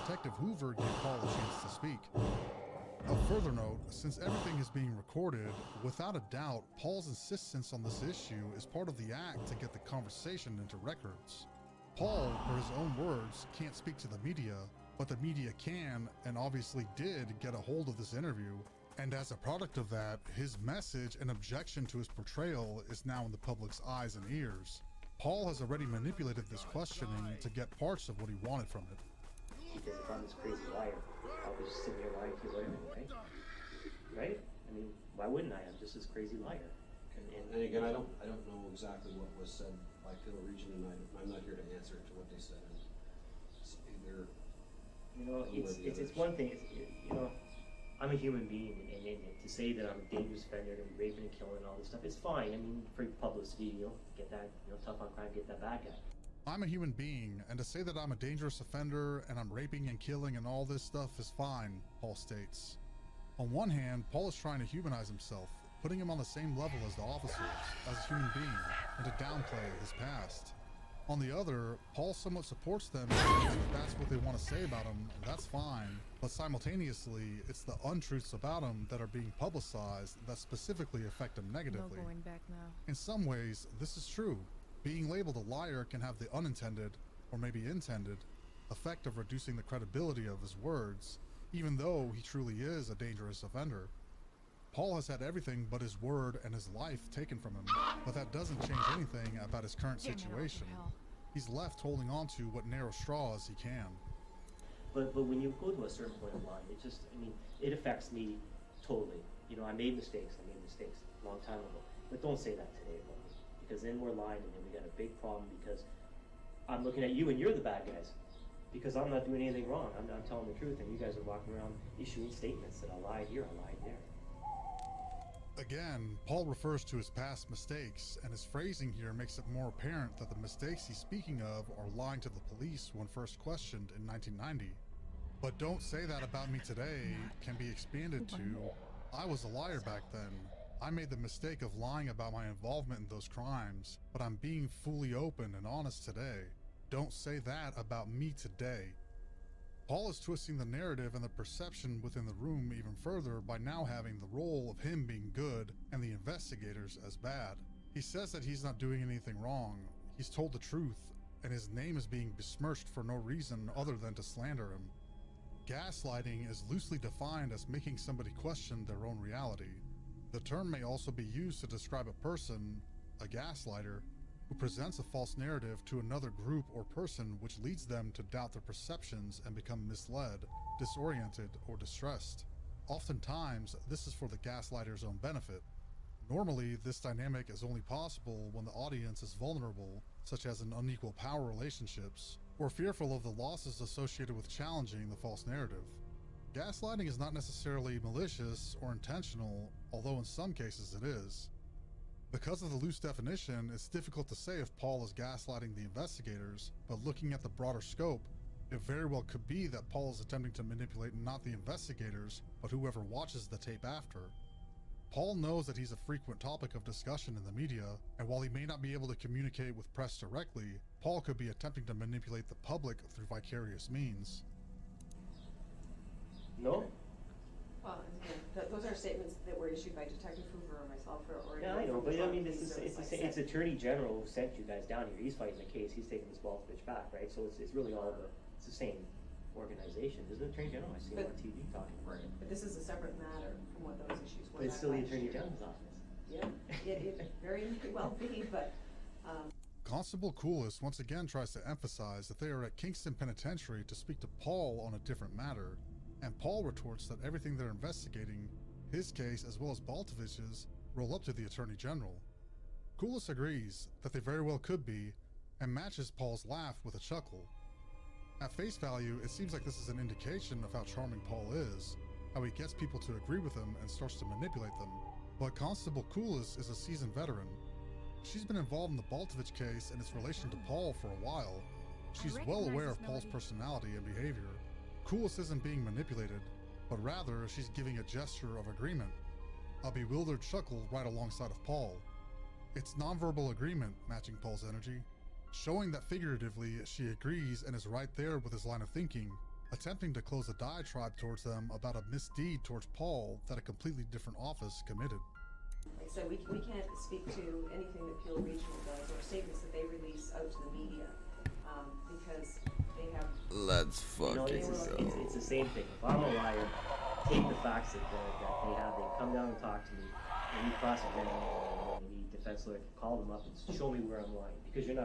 Detective Hoover gave Paul a chance to speak. Of further note, since everything is being recorded, without a doubt, Paul's insistence on this issue is part of the act to get the conversation into records. Paul, per his own words, can't speak to the media, but the media can, and obviously did, get a hold of this interview, and as a product of that, his message and objection to his portrayal is now in the public's eyes and ears. Paul has already manipulated this questioning to get parts of what he wanted from it. Because if I'm this crazy liar, I'll be just sitting here lying to you about everything, right? Right? I mean, why wouldn't I? I'm just this crazy liar. And again, I don't know exactly what was said by Peel Region, and I'm not here to answer to what they said. And it's either it's one thing. I'm a human being, and to say that I'm a dangerous offender, going to be raping and killing and all this stuff, it's fine. I mean, for publicity, get that, tough on crime, get that bad guy. I'm a human being, and to say that I'm a dangerous offender and I'm raping and killing and all this stuff is fine, Paul states. On one hand, Paul is trying to humanize himself, putting him on the same level as the officers, as a human being, and to downplay his past. On the other, Paul somewhat supports them, and if that's what they want to say about him, that's fine, but simultaneously, it's the untruths about him that are being publicized that specifically affect him negatively. No going back now. In some ways, this is true. Being labeled a liar can have the unintended, or maybe intended, effect of reducing the credibility of his words, even though he truly is a dangerous offender. Paul has had everything but his word and his life taken from him, but that doesn't change anything about his current situation. He's left holding on to what narrow straws he can. But when you go to a certain point of line, it affects me totally. I made mistakes a long time ago. But don't say that today about me, because then we're lying and then we got a big problem because I'm looking at you and you're the bad guys. Because I'm not doing anything wrong. I'm telling the truth and you guys are walking around issuing statements that I lied here, I lied there. Again, Paul refers to his past mistakes, and his phrasing here makes it more apparent that the mistakes he's speaking of are lying to the police when first questioned in 1990. But don't say that about me today can be expanded to, I was a liar back then. I made the mistake of lying about my involvement in those crimes, but I'm being fully open and honest today. Don't say that about me today. Paul is twisting the narrative and the perception within the room even further by now having the role of him being good and the investigators as bad. He says that he's not doing anything wrong, he's told the truth, and his name is being besmirched for no reason other than to slander him. Gaslighting is loosely defined as making somebody question their own reality. The term may also be used to describe a person, a gaslighter, who presents a false narrative to another group or person which leads them to doubt their perceptions and become misled, disoriented, or distressed. Oftentimes, this is for the gaslighter's own benefit. Normally, this dynamic is only possible when the audience is vulnerable, such as in unequal power relationships, or fearful of the losses associated with challenging the false narrative. Gaslighting is not necessarily malicious or intentional, although in some cases it is. Because of the loose definition, it's difficult to say if Paul is gaslighting the investigators, but looking at the broader scope, it very well could be that Paul is attempting to manipulate not the investigators, but whoever watches the tape after. Paul knows that he's a frequent topic of discussion in the media, and while he may not be able to communicate with press directly, Paul could be attempting to manipulate the public through vicarious means. No? Well, again, those are statements that were issued by Detective Hoover or myself, or yeah, I know, but it's Attorney General who sent you guys down here. He's fighting the case. He's taking this Balkovich back, right? So it's really it's the same organization, isn't it? Attorney General. I see him on TV talking about it. But this is a separate matter from what those issues were. But it's still the Attorney General's office. Yeah, it very well be, but. Constable Coolis once again tries to emphasize that they are at Kingston Penitentiary to speak to Paul on a different matter. And Paul retorts that everything they're investigating, his case as well as Balkovich's, roll up to the Attorney General. Coolis agrees that they very well could be, and matches Paul's laugh with a chuckle. At face value, it seems like this is an indication of how charming Paul is, how he gets people to agree with him and starts to manipulate them. But Constable Coolis is a seasoned veteran. She's been involved in the Balkovich case and its relation to Paul for a while. She's well aware of Paul's personality and behavior. Coolis isn't being manipulated, but rather she's giving a gesture of agreement, a bewildered chuckle right alongside of Paul. It's nonverbal agreement matching Paul's energy, showing that figuratively she agrees and is right there with his line of thinking, attempting to close a diatribe towards them about a misdeed towards Paul that a completely different office committed. Like I said, we can't speak to anything that Peel Regional does or statements that they release out to the media, because they have. Let's You know, fucking go. it's the same thing. If I'm a liar, take the facts that they have. They come down and talk to me. Any prosecutor, any defense lawyer can call them up and show me where I'm lying, because you're not